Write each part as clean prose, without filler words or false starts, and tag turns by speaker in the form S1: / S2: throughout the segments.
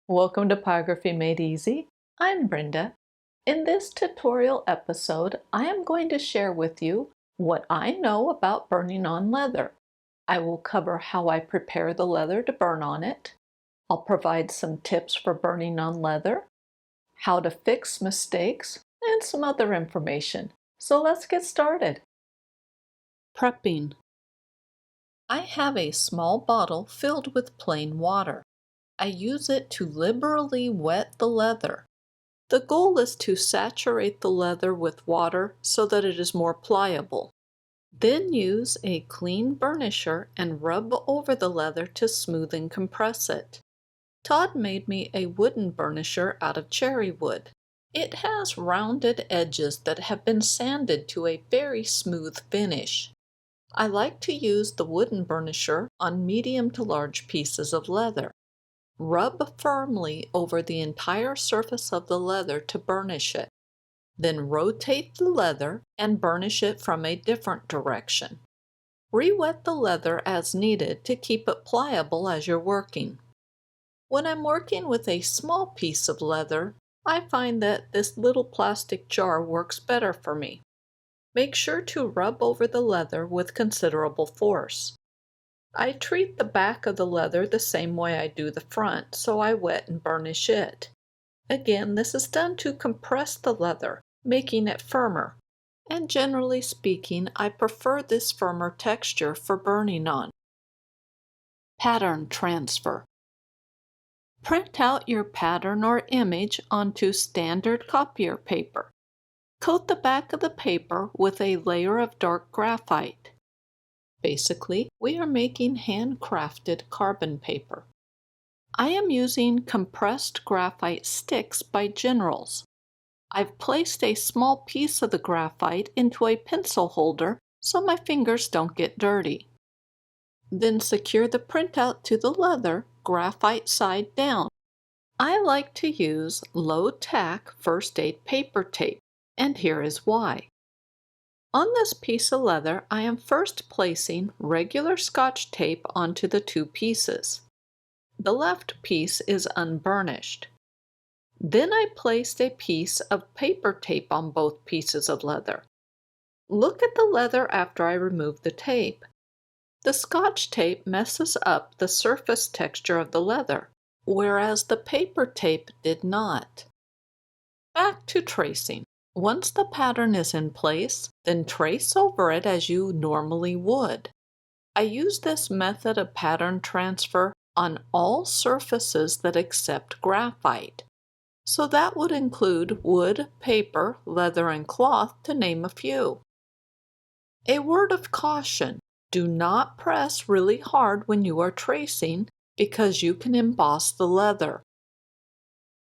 S1: Welcome to Pyrography Made Easy. I'm Brenda. In this tutorial episode, I am going to share with you what I know about burning on leather. I will cover how I prepare the leather to burn on it. I'll provide some tips for burning on leather, how to fix mistakes, and some other information. So let's get started. Prepping. I have a small bottle filled with plain water. I use it to liberally wet the leather. The goal is to saturate the leather with water so that it is more pliable. Then use a clean burnisher and rub over the leather to smooth and compress it. Todd made me a wooden burnisher out of cherry wood. It has rounded edges that have been sanded to a very smooth finish. I like to use the wooden burnisher on medium to large pieces of leather. Rub firmly over the entire surface of the leather to burnish it. Then rotate the leather and burnish it from a different direction. Re-wet the leather as needed to keep it pliable as you're working. When I'm working with a small piece of leather, I find that this little plastic jar works better for me. Make sure to rub over the leather with considerable force. I treat the back of the leather the same way I do the front, so I wet and burnish it. Again, this is done to compress the leather, making it firmer. And generally speaking, I prefer this firmer texture for burning on. Pattern transfer. Print out your pattern or image onto standard copier paper. Coat the back of the paper with a layer of dark graphite. Basically, we are making handcrafted carbon paper. I am using compressed graphite sticks by Generals. I've placed a small piece of the graphite into a pencil holder so my fingers don't get dirty. Then secure the printout to the leather, graphite side down. I like to use low-tack first aid paper tape, and here is why. On this piece of leather, I am first placing regular Scotch tape onto the two pieces. The left piece is unburnished. Then I placed a piece of paper tape on both pieces of leather. Look at the leather after I remove the tape. The Scotch tape messes up the surface texture of the leather, whereas the paper tape did not. Back to tracing. Once the pattern is in place, then trace over it as you normally would. I use this method of pattern transfer on all surfaces that accept graphite. So that would include wood, paper, leather, and cloth, to name a few. A word of caution: do not press really hard when you are tracing because you can emboss the leather.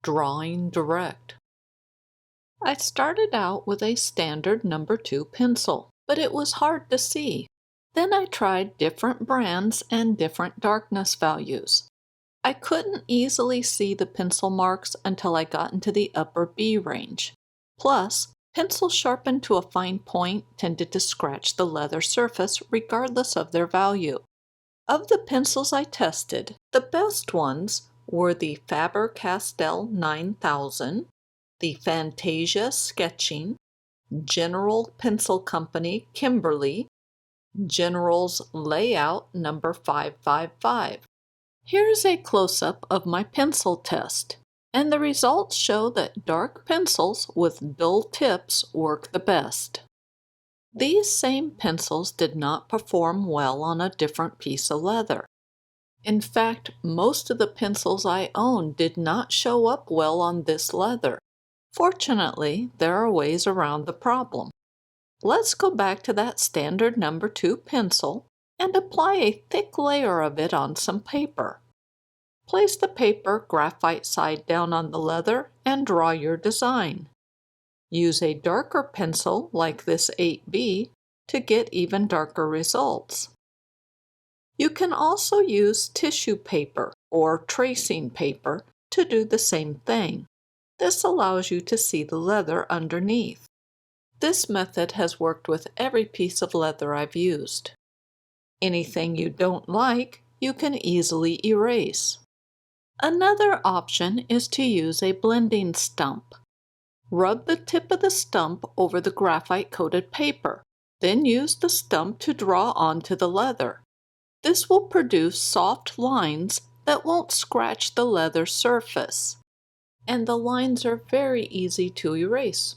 S1: Drawing direct. I started out with a standard No. 2 pencil, but it was hard to see. Then I tried different brands and different darkness values. I couldn't easily see the pencil marks until I got into the upper B range. Plus, pencils sharpened to a fine point tended to scratch the leather surface regardless of their value. Of the pencils I tested, the best ones were the Faber-Castell 9000, the Fantasia Sketching, General Pencil Company Kimberly, General's Layout No. 555. Here's a close-up of my pencil test, and the results show that dark pencils with dull tips work the best. These same pencils did not perform well on a different piece of leather. In fact, most of the pencils I own did not show up well on this leather. Fortunately, there are ways around the problem. Let's go back to that standard No. 2 pencil and apply a thick layer of it on some paper. Place the paper graphite side down on the leather and draw your design. Use a darker pencil like this 8B to get even darker results. You can also use tissue paper or tracing paper to do the same thing. This allows you to see the leather underneath. This method has worked with every piece of leather I've used. Anything you don't like, you can easily erase. Another option is to use a blending stump. Rub the tip of the stump over the graphite-coated paper. Then use the stump to draw onto the leather. This will produce soft lines that won't scratch the leather surface. And the lines are very easy to erase.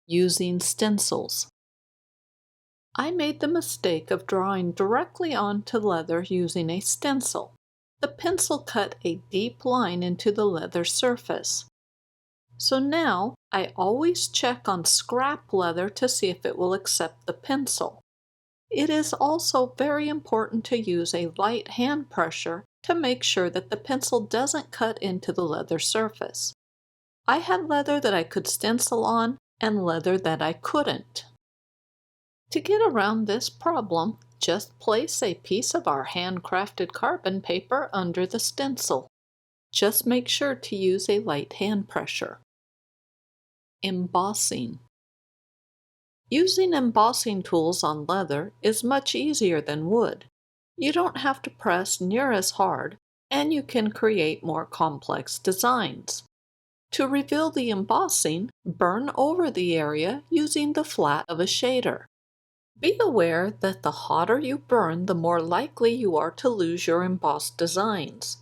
S1: Using stencils. I made the mistake of drawing directly onto leather using a stencil. The pencil cut a deep line into the leather surface. So now I always check on scrap leather to see if it will accept the pencil. It is also very important to use a light hand pressure to make sure that the pencil doesn't cut into the leather surface. I had leather that I could stencil on and leather that I couldn't. To get around this problem, just place a piece of our handcrafted carbon paper under the stencil. Just make sure to use a light hand pressure. Embossing. Using embossing tools on leather is much easier than wood. You don't have to press near as hard, and you can create more complex designs. To reveal the embossing, burn over the area using the flat of a shader. Be aware that the hotter you burn, the more likely you are to lose your embossed designs.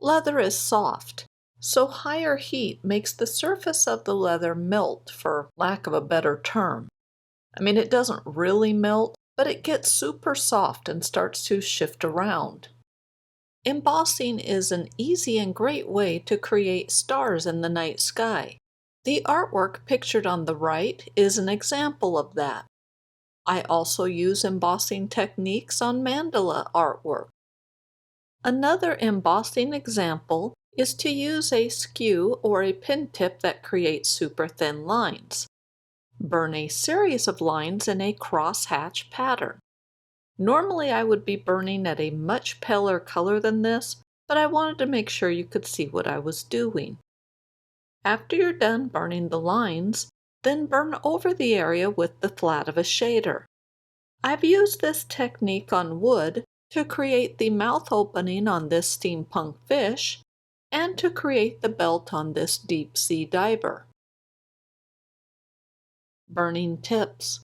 S1: Leather is soft, so higher heat makes the surface of the leather melt, for lack of a better term. It doesn't really melt, but it gets super soft and starts to shift around. Embossing is an easy and great way to create stars in the night sky. The artwork pictured on the right is an example of that. I also use embossing techniques on mandala artwork. Another embossing example is to use a skew or a pin tip that creates super thin lines. Burn a series of lines in a crosshatch pattern. Normally I would be burning at a much paler color than this, but I wanted to make sure you could see what I was doing. After you're done burning the lines, then burn over the area with the flat of a shader. I've used this technique on wood to create the mouth opening on this steampunk fish and to create the belt on this deep sea diver. Burning tips.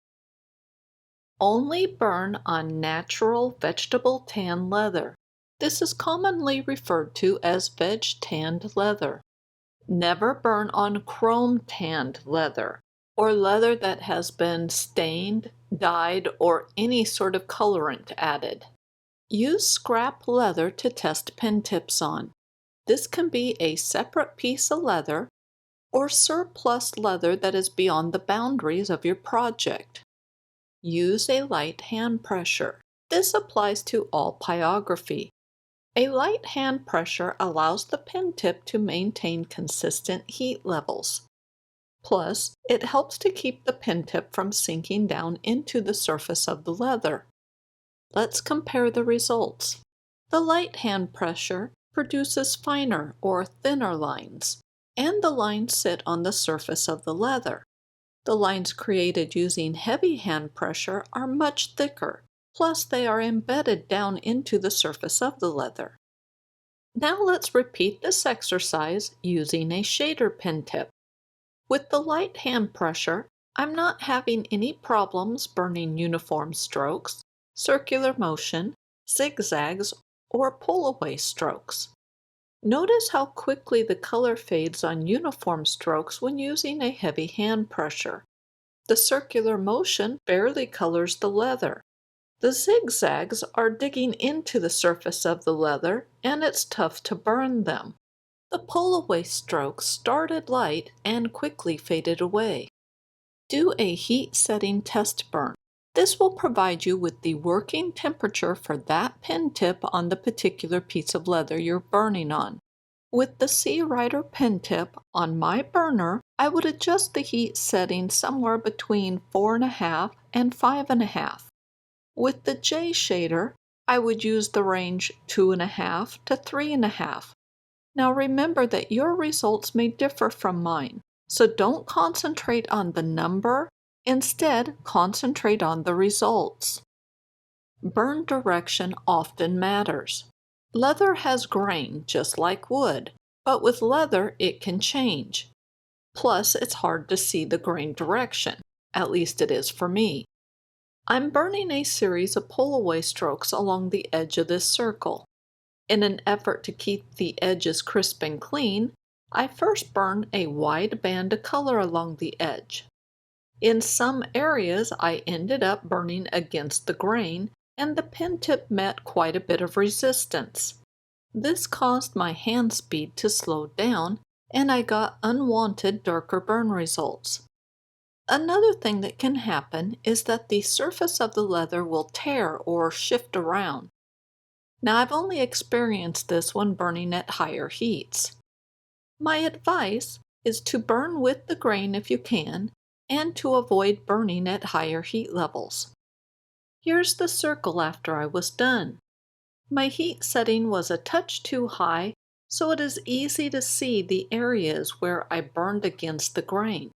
S1: Only burn on natural vegetable tan leather. This is commonly referred to as veg tanned leather. Never burn on chrome tanned leather, or leather that has been stained, dyed, or any sort of colorant added. Use scrap leather to test pen tips on. This can be a separate piece of leather or surplus leather that is beyond the boundaries of your project. Use a light hand pressure. This applies to all pyrography. A light hand pressure allows the pen tip to maintain consistent heat levels. Plus, it helps to keep the pen tip from sinking down into the surface of the leather. Let's compare the results. The light hand pressure produces finer or thinner lines, and the lines sit on the surface of the leather. The lines created using heavy hand pressure are much thicker, plus they are embedded down into the surface of the leather. Now let's repeat this exercise using a shader pen tip. With the light hand pressure, I'm not having any problems burning uniform strokes, circular motion, zigzags, or pull-away strokes. Notice how quickly the color fades on uniform strokes when using a heavy hand pressure. The circular motion barely colors the leather. The zigzags are digging into the surface of the leather, and it's tough to burn them. The pull-away strokes started light and quickly faded away. Do a heat-setting test burn. This will provide you with the working temperature for that pen tip on the particular piece of leather you're burning on. With the Sea Rider pen tip on my burner, I would adjust the heat setting somewhere between 4.5 and 5.5. With the J shader, I would use the range 2.5 to 3.5. Now remember that your results may differ from mine, so don't concentrate on the number, instead concentrate on the results. Burn direction often matters. Leather has grain just like wood, but with leather it can change. Plus, it's hard to see the grain direction. At least it is for me. I'm burning a series of pull-away strokes along the edge of this circle. In an effort to keep the edges crisp and clean, I first burn a wide band of color along the edge. In some areas, I ended up burning against the grain, and the pen tip met quite a bit of resistance. This caused my hand speed to slow down, and I got unwanted darker burn results. Another thing that can happen is that the surface of the leather will tear or shift around. Now, I've only experienced this when burning at higher heats. My advice is to burn with the grain if you can, and to avoid burning at higher heat levels. Here's the circle after I was done. My heat setting was a touch too high, so it is easy to see the areas where I burned against the grain.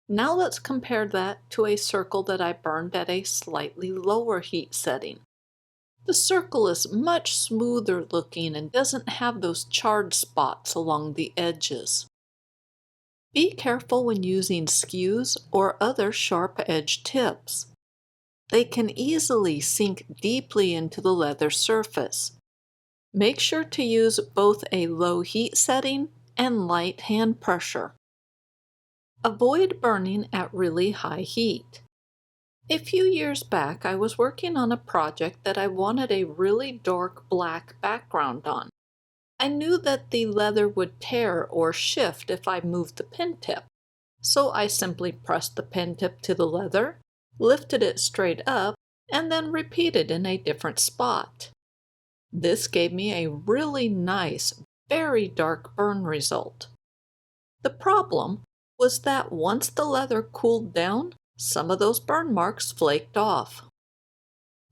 S1: Now let's compare that to a circle that I burned at a slightly lower heat setting. The circle is much smoother looking and doesn't have those charred spots along the edges. Be careful when using skews or other sharp-edged tips. They can easily sink deeply into the leather surface. Make sure to use both a low heat setting and light hand pressure. Avoid burning at really high heat. A few years back, I was working on a project that I wanted a really dark black background on. I knew that the leather would tear or shift if I moved the pen tip, so I simply pressed the pen tip to the leather, lifted it straight up, and then repeated in a different spot. This gave me a really nice, very dark burn result. The problem was that once the leather cooled down, some of those burn marks flaked off.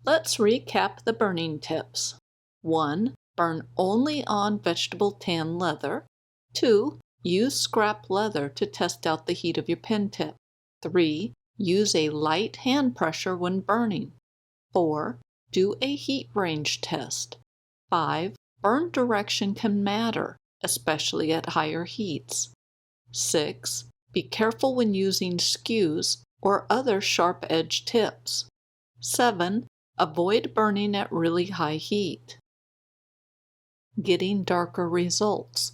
S1: Let's recap the burning tips. 1. Burn only on vegetable tan leather. 2. Use scrap leather to test out the heat of your pen tip. 3. Use a light hand pressure when burning. 4. Do a heat range test. 5. Burn direction can matter, especially at higher heats. 6. Be careful when using skews or other sharp-edged tips. 7. Avoid burning at really high heat. Getting darker results.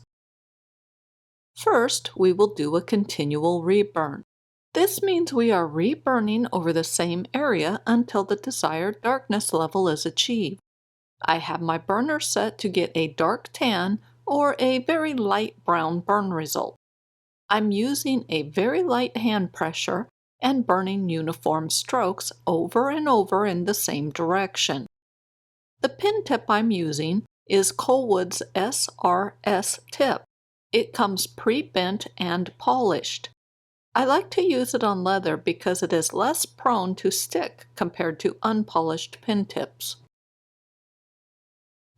S1: First, we will do a continual reburn. This means we are reburning over the same area until the desired darkness level is achieved. I have my burner set to get a dark tan or a very light brown burn result. I'm using a very light hand pressure and burning uniform strokes over and over in the same direction. The pen tip I'm using is Colwood's SRS tip. It comes pre-bent and polished. I like to use it on leather because it is less prone to stick compared to unpolished pen tips.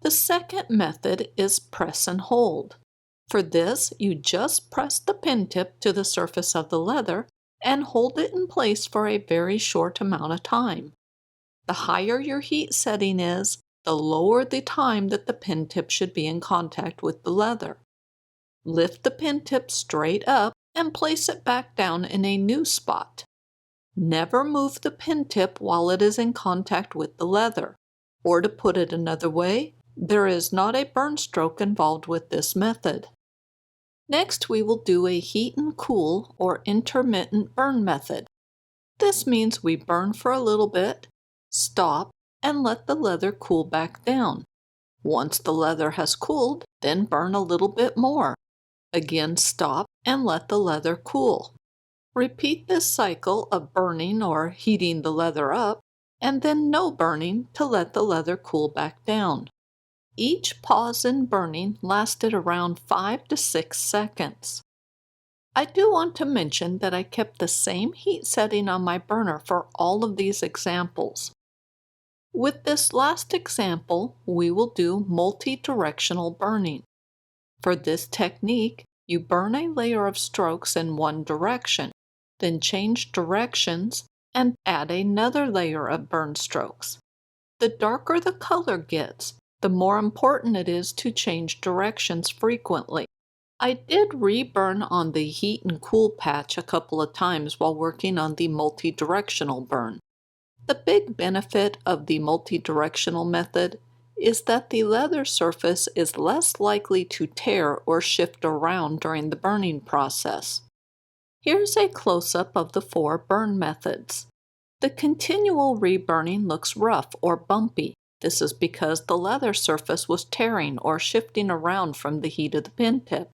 S1: The second method is press and hold. For this, you just press the pen tip to the surface of the leather and hold it in place for a very short amount of time. The higher your heat setting is, the lower the time that the pen tip should be in contact with the leather. Lift the pen tip straight up and place it back down in a new spot. Never move the pen tip while it is in contact with the leather. Or to put it another way, there is not a burn stroke involved with this method. Next, we will do a heat and cool or intermittent burn method. This means we burn for a little bit, stop, and let the leather cool back down. Once the leather has cooled, then burn a little bit more. Again, stop and let the leather cool. Repeat this cycle of burning or heating the leather up, and then no burning to let the leather cool back down. Each pause in burning lasted around 5 to 6 seconds. I do want to mention that I kept the same heat setting on my burner for all of these examples. With this last example, we will do multi-directional burning. For this technique, you burn a layer of strokes in one direction, then change directions and add another layer of burn strokes. The darker the color gets, the more important it is to change directions frequently. I did reburn on the heat and cool patch a couple of times while working on the multi-directional burn. The big benefit of the multi-directional method is that the leather surface is less likely to tear or shift around during the burning process. Here's a close-up of the 4 burn methods. The continual reburning looks rough or bumpy. This is because the leather surface was tearing or shifting around from the heat of the pen tip.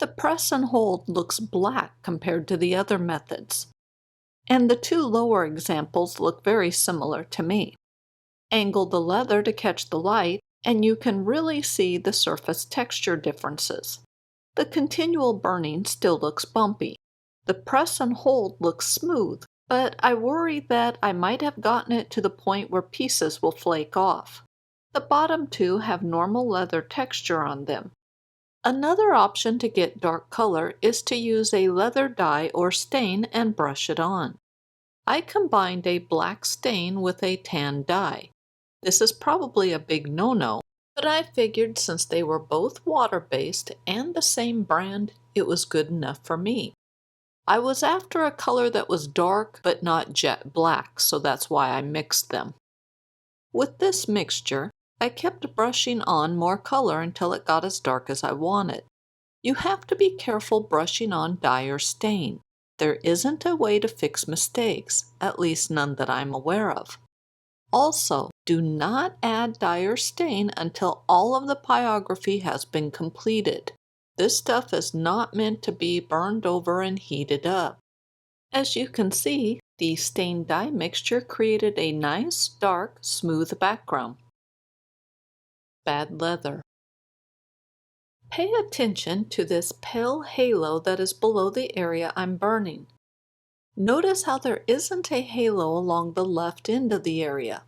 S1: The press and hold looks black compared to the other methods. And the 2 lower examples look very similar to me. Angle the leather to catch the light, and you can really see the surface texture differences. The continual burning still looks bumpy. The press and hold looks smooth, but I worry that I might have gotten it to the point where pieces will flake off. The bottom 2 have normal leather texture on them. Another option to get dark color is to use a leather dye or stain and brush it on. I combined a black stain with a tan dye. This is probably a big no-no, but I figured since they were both water-based and the same brand, it was good enough for me. I was after a color that was dark but not jet black, so that's why I mixed them. With this mixture, I kept brushing on more color until it got as dark as I wanted. You have to be careful brushing on dye or stain. There isn't a way to fix mistakes, at least none that I'm aware of. Also, do not add dye or stain until all of the pyrography has been completed. This stuff is not meant to be burned over and heated up. As you can see, the stain dye mixture created a nice, dark, smooth background. Bad leather. Pay attention to this pale halo that is below the area I'm burning. Notice how there isn't a halo along the left end of the area.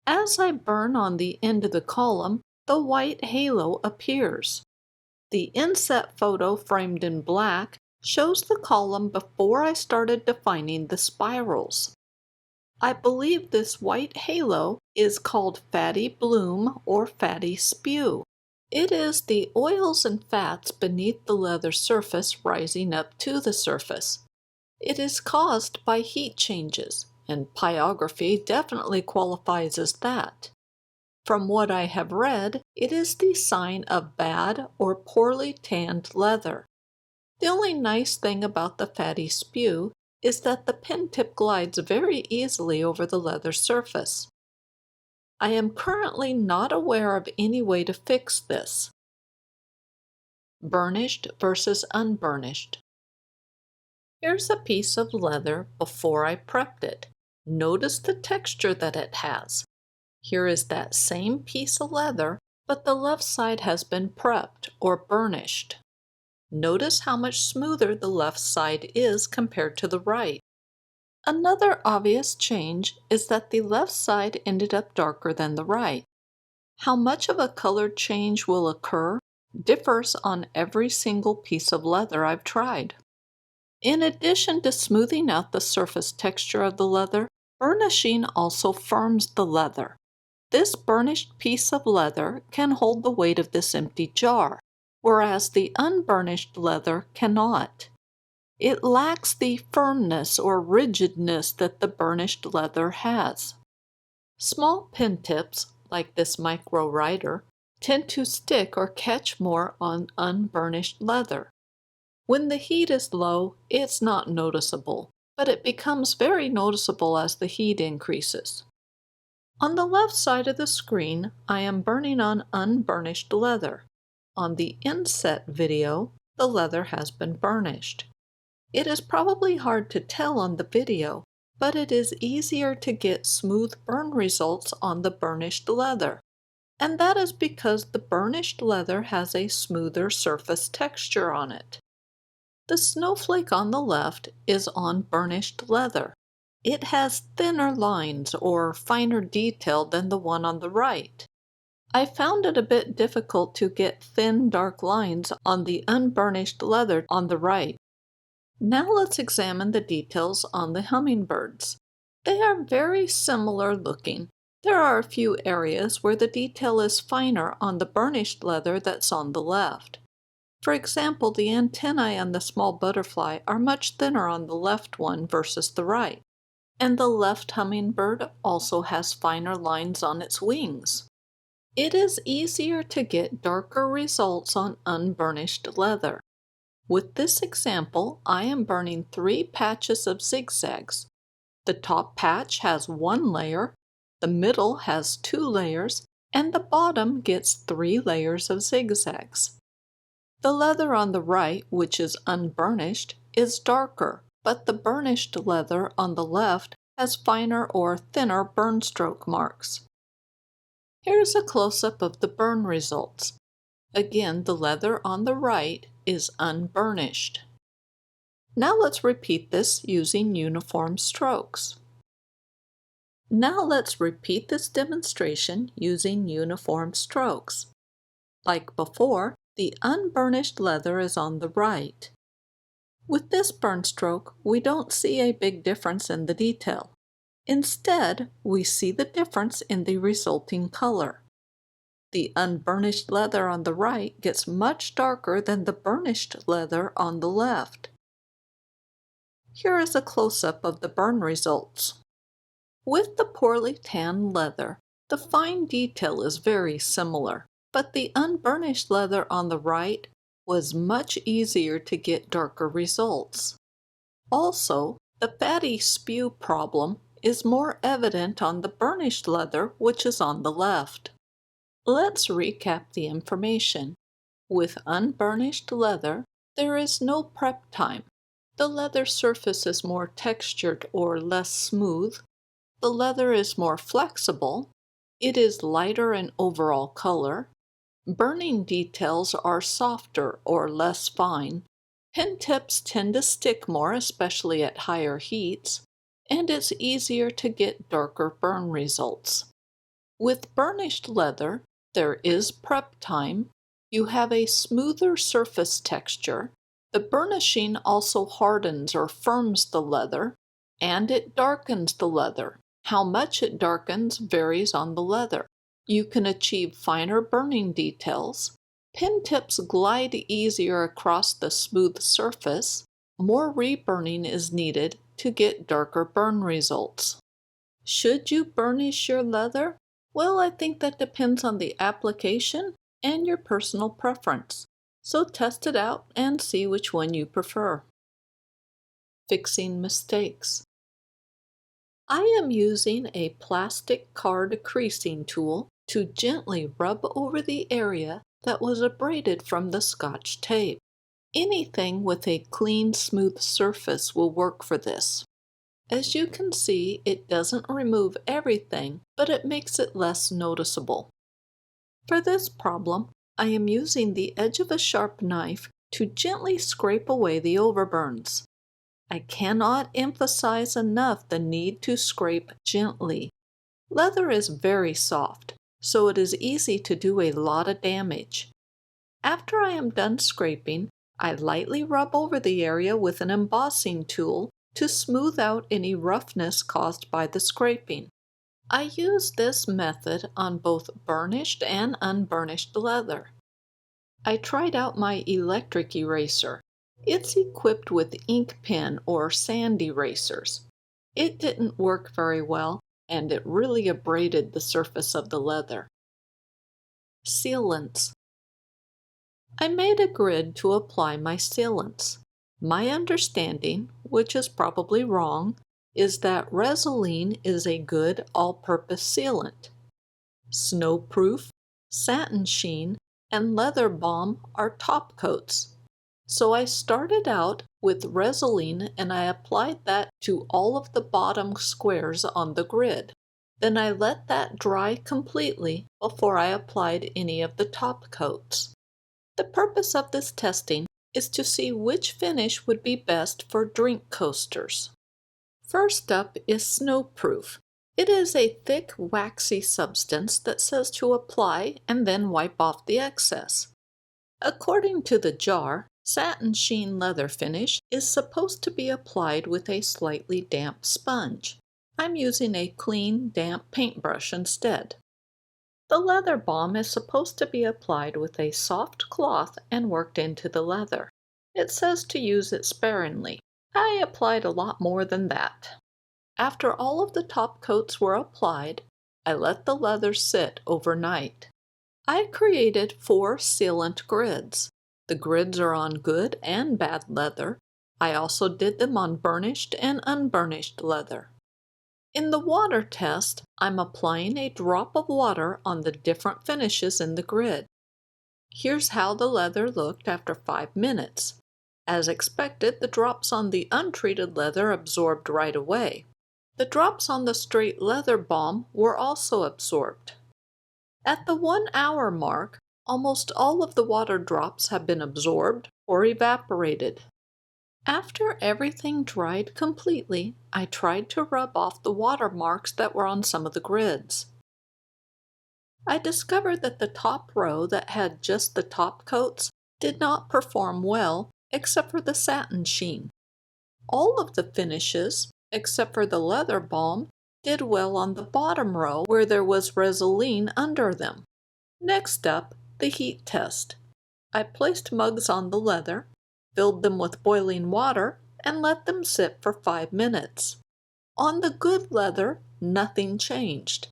S1: As I burn on the end of the column, the white halo appears. The inset photo framed in black shows the column before I started defining the spirals. I believe this white halo is called fatty bloom or fatty spew. It is the oils and fats beneath the leather surface rising up to the surface. It is caused by heat changes, and pyrography definitely qualifies as that. From what I have read, it is the sign of bad or poorly tanned leather. The only nice thing about the fatty spew is that the pen tip glides very easily over the leather surface. I am currently not aware of any way to fix this. Burnished versus unburnished. Here's a piece of leather before I prepped it. Notice the texture that it has. Here is that same piece of leather, but the left side has been prepped or burnished. Notice how much smoother the left side is compared to the right. Another obvious change is that the left side ended up darker than the right. How much of a color change will occur differs on every single piece of leather I've tried. In addition to smoothing out the surface texture of the leather, burnishing also firms the leather. This burnished piece of leather can hold the weight of this empty jar, whereas the unburnished leather cannot. It lacks the firmness or rigidness that the burnished leather has. Small pen tips, like this micro writer, tend to stick or catch more on unburnished leather. When the heat is low, it's not noticeable, but it becomes very noticeable as the heat increases. On the left side of the screen, I am burning on unburnished leather. On the inset video, the leather has been burnished. It is probably hard to tell on the video, but it is easier to get smooth burn results on the burnished leather. And that is because the burnished leather has a smoother surface texture on it. The snowflake on the left is on burnished leather. It has thinner lines or finer detail than the one on the right. I found it a bit difficult to get thin, dark lines on the unburnished leather on the right. Now let's examine the details on the hummingbirds. They are very similar looking. There are a few areas where the detail is finer on the burnished leather that's on the left. For example, the antennae on the small butterfly are much thinner on the left one versus the right. And the left hummingbird also has finer lines on its wings. It is easier to get darker results on unburnished leather. With this example, I am burning 3 patches of zigzags. The top patch has 1 layer, the middle has 2 layers, and the bottom gets 3 layers of zigzags. The leather on the right, which is unburnished, is darker, but the burnished leather on the left has finer or thinner burn stroke marks. Here's a close-up of the burn results. Again, the leather on the right is unburnished. Now let's repeat this using uniform strokes. Now let's repeat this demonstration using uniform strokes. Like before, the unburnished leather is on the right. With this burn stroke, we don't see a big difference in the detail. Instead, we see the difference in the resulting color. The unburnished leather on the right gets much darker than the burnished leather on the left. Here is a close-up of the burn results. With the poorly tanned leather, the fine detail is very similar, but the unburnished leather on the right was much easier to get darker results. Also, the fatty spew problem is more evident on the burnished leather, which is on the left. Let's recap the information. With unburnished leather, there is no prep time. The leather surface is more textured or less smooth. The leather is more flexible. It is lighter in overall color. Burning details are softer or less fine. Pen tips tend to stick more, especially at higher heats, and it's easier to get darker burn results. With burnished leather, there is prep time. You have a smoother surface texture. The burnishing also hardens or firms the leather, and it darkens the leather. How much it darkens varies on the leather. You can achieve finer burning details. Pen tips glide easier across the smooth surface. More reburning is needed to get darker burn results. Should you burnish your leather? Well, I think that depends on the application and your personal preference. So test it out and see which one you prefer. Fixing mistakes. I am using a plastic card creasing tool to gently rub over the area that was abraded from the Scotch tape. Anything with a clean, smooth surface will work for this. As you can see, it doesn't remove everything, but it makes it less noticeable. For this problem, I am using the edge of a sharp knife to gently scrape away the overburns. I cannot emphasize enough the need to scrape gently. Leather is very soft, so it is easy to do a lot of damage. After I am done scraping, I lightly rub over the area with an embossing tool to smooth out any roughness caused by the scraping. I use this method on both burnished and unburnished leather. I tried out my electric eraser. It's equipped with ink pen or sand erasers. It didn't work very well, and it really abraded the surface of the leather. Sealants. I made a grid to apply my sealants. My understanding, which is probably wrong, is that Resolene is a good all-purpose sealant. Snowproof, Satin Sheen, and Leather Balm are top coats. So I started out with Resolene and I applied that to all of the bottom squares on the grid. Then I let that dry completely before I applied any of the top coats. The purpose of this testing is to see which finish would be best for drink coasters. First up is Snowproof. It is a thick, waxy substance that says to apply and then wipe off the excess. According to the jar, Satin Sheen leather finish is supposed to be applied with a slightly damp sponge. I'm using a clean, damp paintbrush instead. The leather balm is supposed to be applied with a soft cloth and worked into the leather. It says to use it sparingly. I applied a lot more than that. After all of the top coats were applied, I let the leather sit overnight. I created 4 sealant grids. The grids are on good and bad leather. I also did them on burnished and unburnished leather. In the water test, I'm applying a drop of water on the different finishes in the grid. Here's how the leather looked after 5 minutes. As expected, the drops on the untreated leather absorbed right away. The drops on the straight leather balm were also absorbed. At the 1-hour mark, almost all of the water drops have been absorbed or evaporated. After everything dried completely, I tried to rub off the water marks that were on some of the grids. I discovered that the top row that had just the top coats did not perform well except for the satin sheen. All of the finishes, except for the leather balm, did well on the bottom row where there was resolene under them. Next up, the heat test. I placed mugs on the leather, filled them with boiling water, and let them sit for 5 minutes. On the good leather, nothing changed.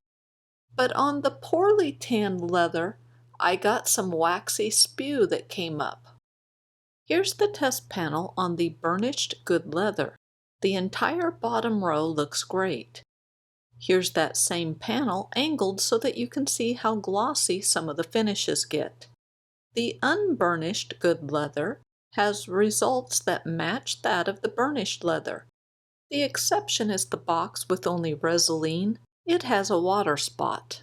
S1: But on the poorly tanned leather, I got some waxy spew that came up. Here's the test panel on the burnished good leather. The entire bottom row looks great. Here's that same panel angled so that you can see how glossy some of the finishes get. The unburnished good leather has results that match that of the burnished leather. The exception is the box with only resolene. It has a water spot.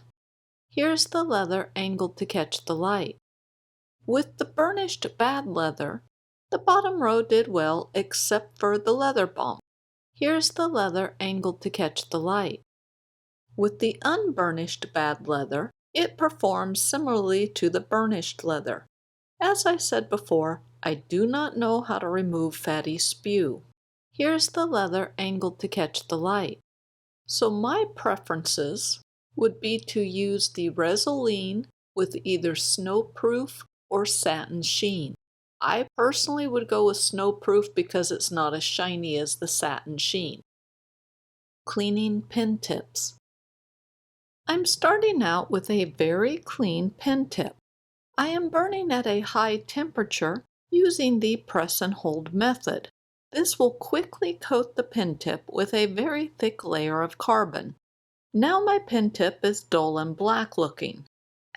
S1: Here's the leather angled to catch the light. With the burnished bad leather, the bottom row did well except for the leather balm. Here's the leather angled to catch the light. With the unburnished bad leather, it performs similarly to the burnished leather. As I said before, I do not know how to remove fatty spew. Here's the leather angled to catch the light. So my preferences would be to use the resolene with either snowproof or satin sheen. I personally would go with snowproof because it's not as shiny as the satin sheen. Cleaning pen tips. I'm starting out with a very clean pen tip. I am burning at a high temperature using the press and hold method. This will quickly coat the pen tip with a very thick layer of carbon. Now my pen tip is dull and black looking.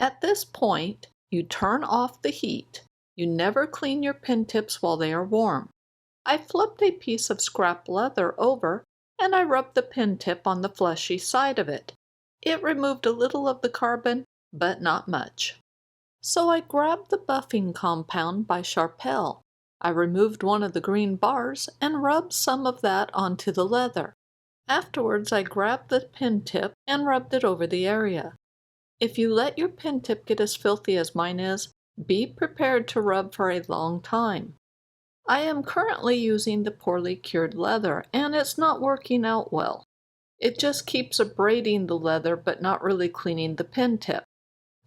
S1: At this point, you turn off the heat. You never clean your pen tips while they are warm. I flipped a piece of scrap leather over and I rubbed the pen tip on the fleshy side of it. It removed a little of the carbon, but not much. So I grabbed the buffing compound by Sharpel. I removed one of the green bars and rubbed some of that onto the leather. Afterwards, I grabbed the pen tip and rubbed it over the area. If you let your pen tip get as filthy as mine is, be prepared to rub for a long time. I am currently using the poorly cured leather, and it's not working out well. It just keeps abrading the leather but not really cleaning the pen tip.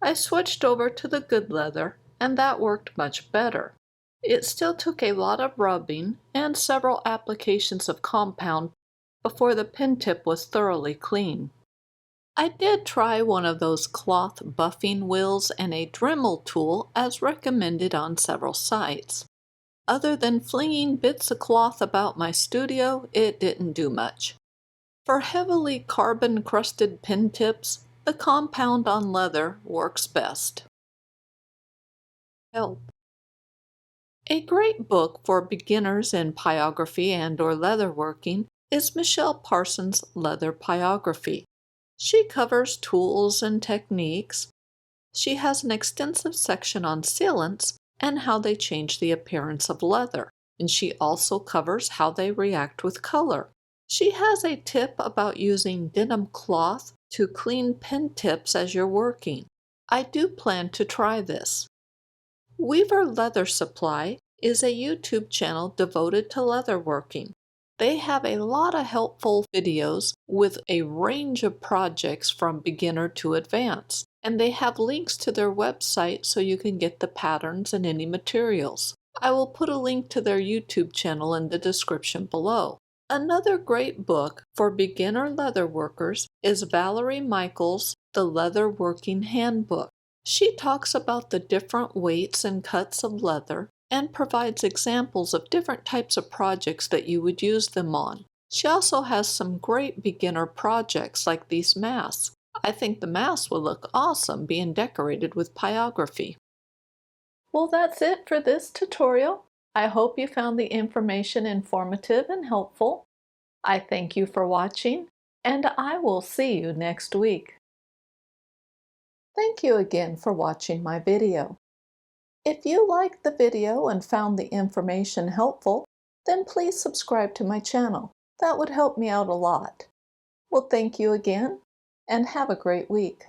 S1: I switched over to the good leather, and that worked much better. It still took a lot of rubbing and several applications of compound before the pen tip was thoroughly clean. I did try one of those cloth buffing wheels and a Dremel tool as recommended on several sites. Other than flinging bits of cloth about my studio, it didn't do much. For heavily carbon-crusted pen tips, the compound on leather works best. Help. A great book for beginners in pyrography and/or leatherworking is Michele Parsons' Leather Pyrography. She covers tools and techniques. She has an extensive section on sealants and how they change the appearance of leather, and she also covers how they react with color. She has a tip about using denim cloth to clean pen tips as you're working. I do plan to try this. Weaver Leather Supply is a YouTube channel devoted to leatherworking. They have a lot of helpful videos with a range of projects from beginner to advanced, and they have links to their website so you can get the patterns and any materials. I will put a link to their YouTube channel in the description below. Another great book for beginner leather workers is Valerie Michaels' The Leather Working Handbook. She talks about the different weights and cuts of leather and provides examples of different types of projects that you would use them on. She also has some great beginner projects like these masks. I think the masks will look awesome being decorated with pyrography. Well, that's it for this tutorial. I hope you found the information informative and helpful. I thank you for watching, and I will see you next week. Thank you again for watching my video. If you liked the video and found the information helpful, then please subscribe to my channel. That would help me out a lot. Well, thank you again, and have a great week.